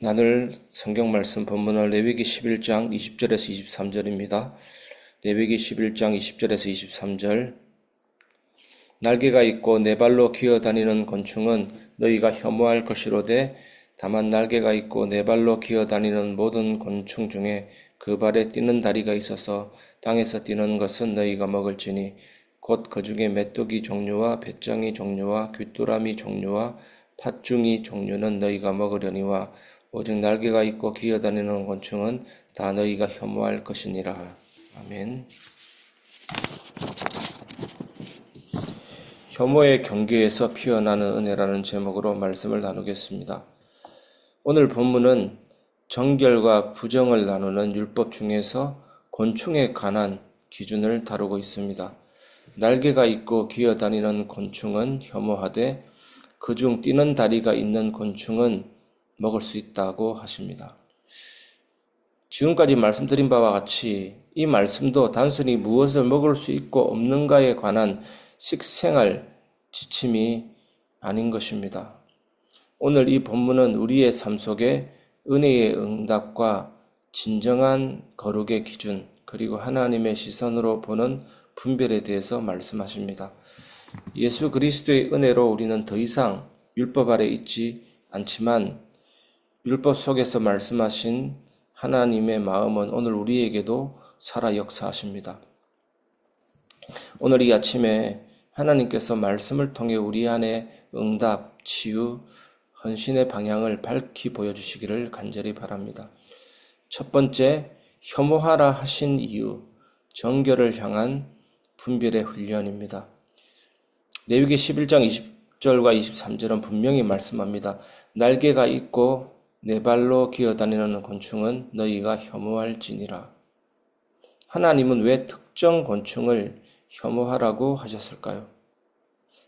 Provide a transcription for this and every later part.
나눌 성경 말씀 본문은 레위기 11장 20절에서 23절입니다. 레위기 11장 20절에서 23절. 날개가 있고 네 발로 기어다니는 곤충은 너희가 혐오할 것이로되 다만 날개가 있고 네 발로 기어다니는 모든 곤충 중에 그 발에 뛰는 다리가 있어서 땅에서 뛰는 것은 너희가 먹을지니 곧 그 중에 메뚜기 종류와 배짱이 종류와 귀뚜라미 종류와 팥중이 종류는 너희가 먹으려니와 오직 날개가 있고 기어다니는 곤충은 다 너희가 혐오할 것이니라. 아멘. 혐오의 경계에서 피어나는 은혜라는 제목으로 말씀을 나누겠습니다. 오늘 본문은 정결과 부정을 나누는 율법 중에서 곤충에 관한 기준을 다루고 있습니다. 날개가 있고 기어다니는 곤충은 혐오하되 그중 뛰는 다리가 있는 곤충은 먹을 수 있다고 하십니다. 지금까지 말씀드린 바와 같이 이 말씀도 단순히 무엇을 먹을 수 있고 없는가에 관한 식생활 지침이 아닌 것입니다. 오늘 이 본문은 우리의 삶 속에 은혜의 응답과 진정한 거룩의 기준, 그리고 하나님의 시선으로 보는 분별에 대해서 말씀하십니다. 예수 그리스도의 은혜로 우리는 더 이상 율법 아래 있지 않지만 율법 속에서 말씀하신 하나님의 마음은 오늘 우리에게도 살아 역사하십니다. 오늘 이 아침에 하나님께서 말씀을 통해 우리 안에 응답, 치유, 헌신의 방향을 밝히 보여주시기를 간절히 바랍니다. 첫 번째, 혐오하라 하신 이유, 정결을 향한 분별의 훈련입니다. 레위기 11장 20절과 23절은 분명히 말씀합니다. 날개가 있고 네 발로 기어다니는 곤충은 너희가 혐오할지니라. 하나님은 왜 특정 곤충을 혐오하라고 하셨을까요?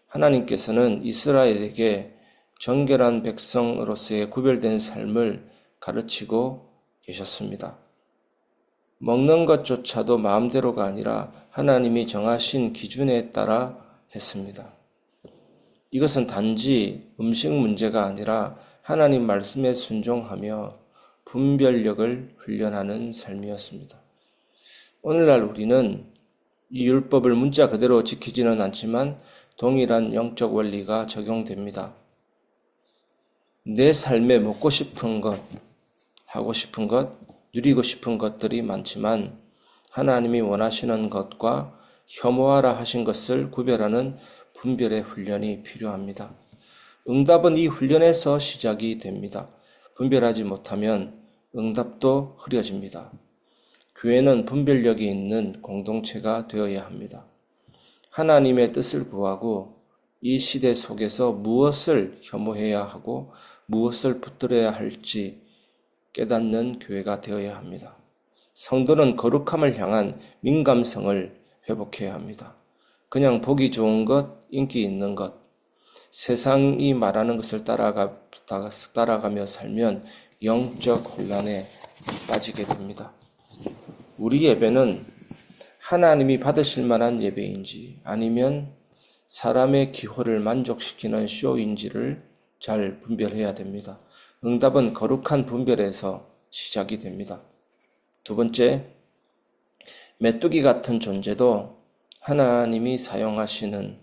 하나님께서는 이스라엘에게 정결한 백성으로서의 구별된 삶을 가르치고 계셨습니다. 먹는 것조차도 마음대로가 아니라 하나님이 정하신 기준에 따라 했습니다. 이것은 단지 음식 문제가 아니라 하나님 말씀에 순종하며 분별력을 훈련하는 삶이었습니다. 오늘날 우리는 이 율법을 문자 그대로 지키지는 않지만 동일한 영적 원리가 적용됩니다. 내 삶에 먹고 싶은 것, 하고 싶은 것, 누리고 싶은 것들이 많지만 하나님이 원하시는 것과 혐오하라 하신 것을 구별하는 분별의 훈련이 필요합니다. 응답은 이 훈련에서 시작이 됩니다. 분별하지 못하면 응답도 흐려집니다. 교회는 분별력이 있는 공동체가 되어야 합니다. 하나님의 뜻을 구하고 이 시대 속에서 무엇을 혐오해야 하고 무엇을 붙들어야 할지 깨닫는 교회가 되어야 합니다. 성도는 거룩함을 향한 민감성을 회복해야 합니다. 그냥 보기 좋은 것, 인기 있는 것, 세상이 말하는 것을 따라가며 살면 영적 혼란에 빠지게 됩니다. 우리 예배는 하나님이 받으실 만한 예배인지 아니면 사람의 기호를 만족시키는 쇼인지를 잘 분별해야 됩니다. 응답은 거룩한 분별에서 시작이 됩니다. 두 번째, 메뚜기 같은 존재도 하나님이 사용하시는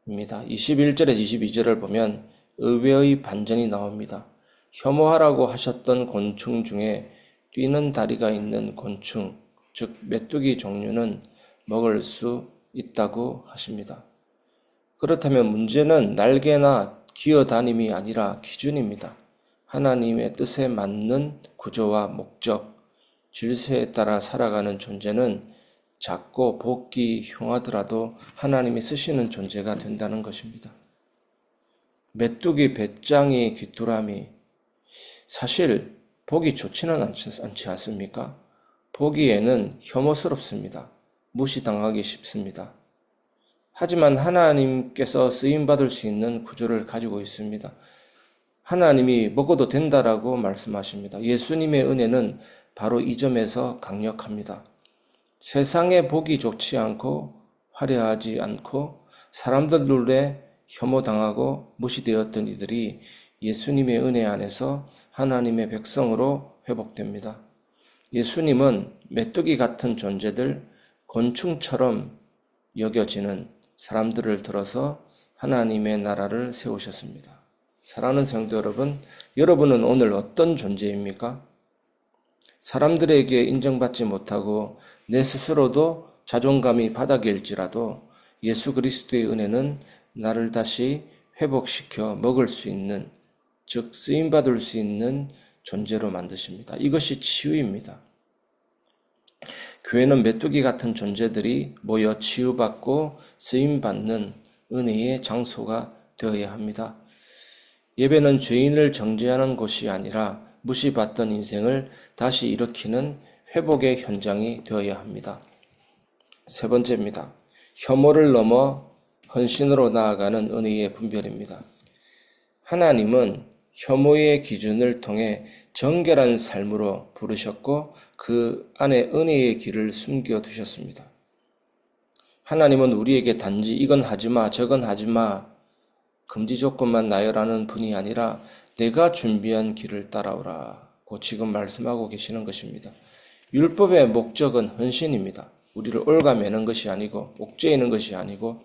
은혜입니다. 21절에서 22절을 보면 의외의 반전이 나옵니다. 혐오하라고 하셨던 곤충 중에 뛰는 다리가 있는 곤충, 즉 메뚜기 종류는 먹을 수 있다고 하십니다. 그렇다면 문제는 날개나 기어다님이 아니라 기준입니다. 하나님의 뜻에 맞는 구조와 목적, 질서에 따라 살아가는 존재는 작고 보기 흉하더라도 하나님이 쓰시는 존재가 된다는 것입니다. 메뚜기, 배짱이, 귀뚜라미, 사실 보기 좋지는 않지 않습니까? 보기에는 혐오스럽습니다. 무시당하기 쉽습니다. 하지만 하나님께서 쓰임받을 수 있는 구조를 가지고 있습니다. 하나님이 먹어도 된다라고 말씀하십니다. 예수님의 은혜는 바로 이 점에서 강력합니다. 세상에 보기 좋지 않고 화려하지 않고 사람들 눈에 혐오당하고 무시되었던 이들이 예수님의 은혜 안에서 하나님의 백성으로 회복됩니다. 예수님은 메뚜기 같은 존재들, 곤충처럼 여겨지는 사람들을 들어서 하나님의 나라를 세우셨습니다. 사랑하는 성도 여러분, 여러분은 오늘 어떤 존재입니까? 사람들에게 인정받지 못하고 내 스스로도 자존감이 바닥일지라도 예수 그리스도의 은혜는 나를 다시 회복시켜 먹을 수 있는, 즉 쓰임받을 수 있는 존재로 만드십니다. 이것이 치유입니다. 교회는 메뚜기 같은 존재들이 모여 치유받고 쓰임받는 은혜의 장소가 되어야 합니다. 예배는 죄인을 정죄하는 곳이 아니라 무시받던 인생을 다시 일으키는 회복의 현장이 되어야 합니다. 세 번째입니다. 혐오를 넘어 헌신으로 나아가는 은혜의 분별입니다. 하나님은 혐오의 기준을 통해 정결한 삶으로 부르셨고 그 안에 은혜의 길을 숨겨두셨습니다. 하나님은 우리에게 단지 이건 하지마 저건 하지마 금지 조건만 나열하는 분이 아니라 내가 준비한 길을 따라오라고 지금 말씀하고 계시는 것입니다. 율법의 목적은 헌신입니다. 우리를 올가매는 것이 아니고 옥죄이는 것이 아니고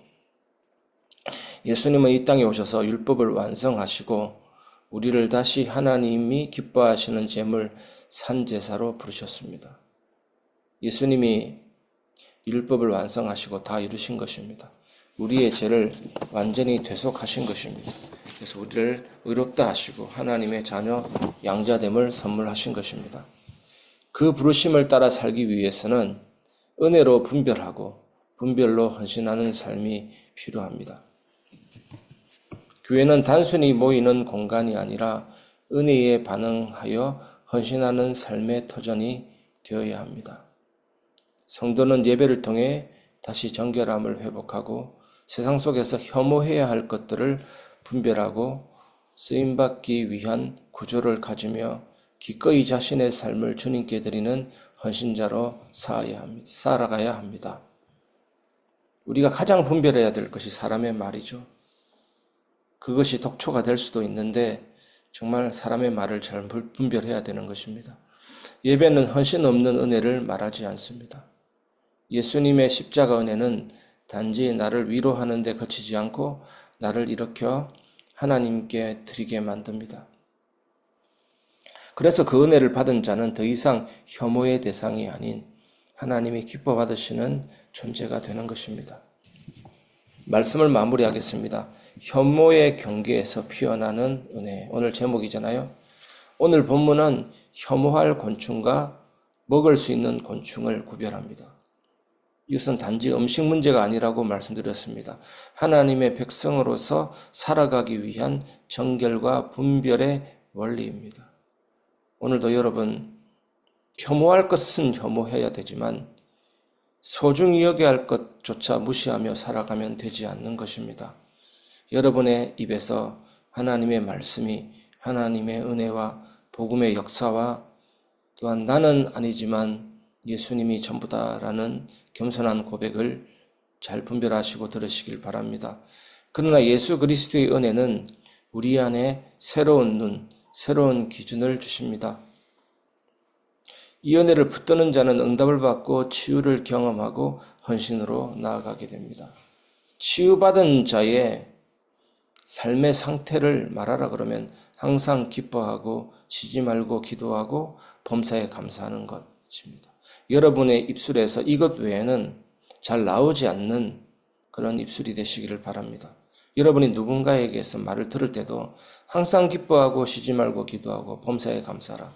예수님은 이 땅에 오셔서 율법을 완성하시고 우리를 다시 하나님이 기뻐하시는 제물 산제사로 부르셨습니다. 예수님이 율법을 완성하시고 다 이루신 것입니다. 우리의 죄를 완전히 대속하신 것입니다. 그래서 우리를 의롭다 하시고 하나님의 자녀 양자됨을 선물하신 것입니다. 그 부르심을 따라 살기 위해서는 은혜로 분별하고 분별로 헌신하는 삶이 필요합니다. 교회는 단순히 모이는 공간이 아니라 은혜에 반응하여 헌신하는 삶의 터전이 되어야 합니다. 성도는 예배를 통해 다시 정결함을 회복하고 세상 속에서 혐오해야 할 것들을 분별하고 쓰임받기 위한 구조를 가지며 기꺼이 자신의 삶을 주님께 드리는 헌신자로 살아가야 합니다. 우리가 가장 분별해야 될 것이 사람의 말이죠. 그것이 독초가 될 수도 있는데 정말 사람의 말을 잘 분별해야 되는 것입니다. 예배는 헌신 없는 은혜를 말하지 않습니다. 예수님의 십자가 은혜는 단지 나를 위로하는 데 그치지 않고 나를 일으켜 하나님께 드리게 만듭니다. 그래서 그 은혜를 받은 자는 더 이상 혐오의 대상이 아닌 하나님이 기뻐 받으시는 존재가 되는 것입니다. 말씀을 마무리하겠습니다. 혐오의 경계에서 피어나는 은혜. 오늘 제목이잖아요. 오늘 본문은 혐오할 곤충과 먹을 수 있는 곤충을 구별합니다. 이것은 단지 음식 문제가 아니라고 말씀드렸습니다. 하나님의 백성으로서 살아가기 위한 정결과 분별의 원리입니다. 오늘도 여러분 혐오할 것은 혐오해야 되지만 소중히 여겨야 할 것조차 무시하며 살아가면 되지 않는 것입니다. 여러분의 입에서 하나님의 말씀이 하나님의 은혜와 복음의 역사와 또한 나는 아니지만 예수님이 전부다라는 겸손한 고백을 잘 분별하시고 들으시길 바랍니다. 그러나 예수 그리스도의 은혜는 우리 안에 새로운 눈, 새로운 기준을 주십니다. 이 은혜를 붙드는 자는 응답을 받고 치유를 경험하고 헌신으로 나아가게 됩니다. 치유받은 자의 삶의 상태를 말하라 그러면 항상 기뻐하고 쉬지 말고 기도하고 범사에 감사하는 것입니다. 여러분의 입술에서 이것 외에는 잘 나오지 않는 그런 입술이 되시기를 바랍니다. 여러분이 누군가에게서 말을 들을 때도 항상 기뻐하고 쉬지 말고 기도하고 범사에 감사하라.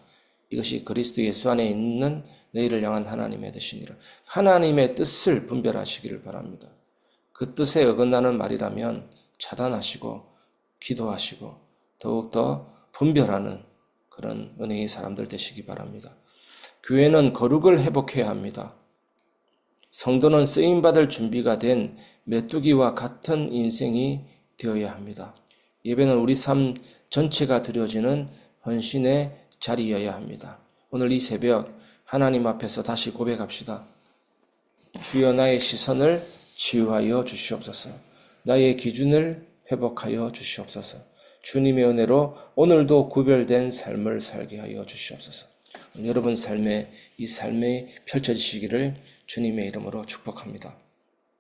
이것이 그리스도 예수 안에 있는 너희를 향한 하나님의 뜻이니라. 하나님의 뜻을 분별하시기를 바랍니다. 그 뜻에 어긋나는 말이라면 차단하시고 기도하시고 더욱더 분별하는 그런 은혜의 사람들 되시기 바랍니다. 교회는 거룩을 회복해야 합니다. 성도는 쓰임받을 준비가 된 메뚜기와 같은 인생이 되어야 합니다. 예배는 우리 삶 전체가 드려지는 헌신의 자리여야 합니다. 오늘 이 새벽 하나님 앞에서 다시 고백합시다. 주여 나의 시선을 치유하여 주시옵소서. 나의 기준을 회복하여 주시옵소서. 주님의 은혜로 오늘도 구별된 삶을 살게 하여 주시옵소서. 여러분 삶에 이 삶이 펼쳐지시기를 주님의 이름으로 축복합니다.